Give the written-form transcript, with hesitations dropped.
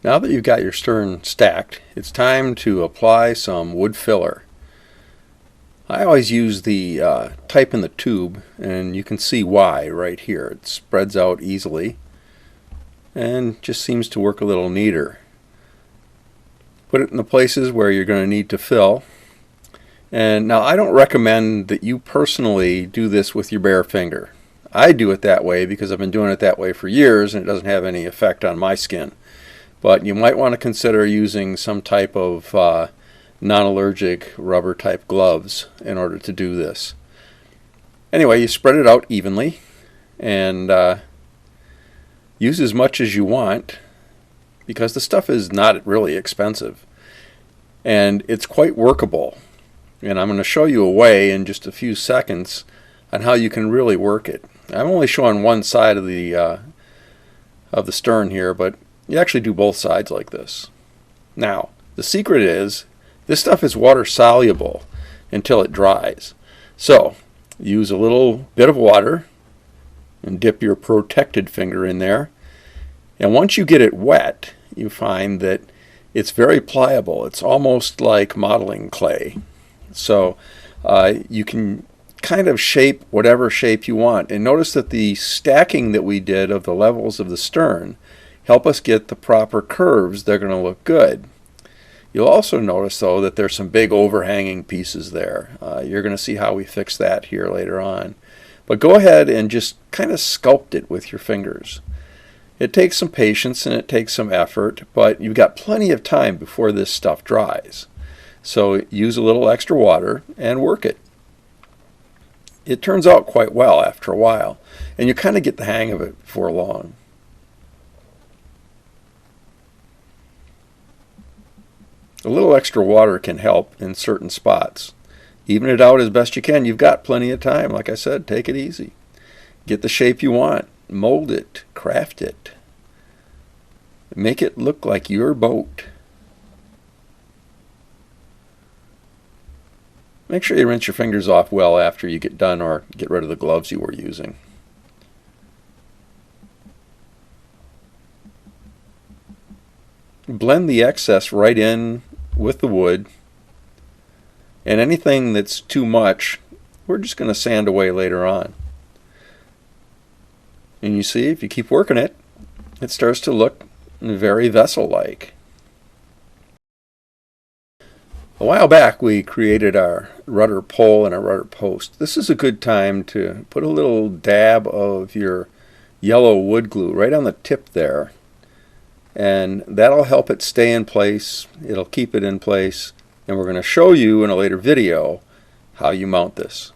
Now that you've got your stern stacked, it's time to apply some wood filler. I always use the type in the tube, and you can see why right here. It spreads out easily and just seems to work a little neater. Put it in the places where you're going to need to fill. And now I don't recommend that you personally do this with your bare finger. I do it that way because I've been doing it that way for years and it doesn't have any effect on my skin. But you might want to consider using some type of non-allergic rubber type gloves in order to do this. Anyway, you spread it out evenly and use as much as you want because the stuff is not really expensive and it's quite workable. And I'm going to show you a way in just a few seconds on how you can really work it. I'm only showing one side of the stern here, but you actually do both sides like this. Now, the secret is this stuff is water soluble until it dries. So, use a little bit of water and dip your protected finger in there. And once you get it wet, you find that it's very pliable. It's almost like modeling clay. So you can kind of shape whatever shape you want. And notice that the stacking that we did of the levels of the stern help us get the proper curves. They're going to look good. You'll also notice, though, that there's some big overhanging pieces there. You're going to see how we fix that here later on. But go ahead and just kind of sculpt it with your fingers. It takes some patience and it takes some effort, but you've got plenty of time before this stuff dries. So use a little extra water and work it. It turns out quite well after a while, and you kind of get the hang of it before long. A little extra water can help in certain spots. Even it out as best you can. You've got plenty of time. Like I said, take it easy. Get the shape you want. Mold it. Craft it. Make it look like your boat. Make sure you rinse your fingers off well after you get done, or get rid of the gloves you were using. Blend the excess right in with the wood, and anything that's too much we're just going to sand away later on. And you see, if you keep working it, it starts to look very vessel-like. A while back we created our rudder pole and our rudder post. This is a good time to put a little dab of your yellow wood glue right on the tip there, and that'll help it stay in place. It'll keep it in place, and we're going to show you in a later video how you mount this.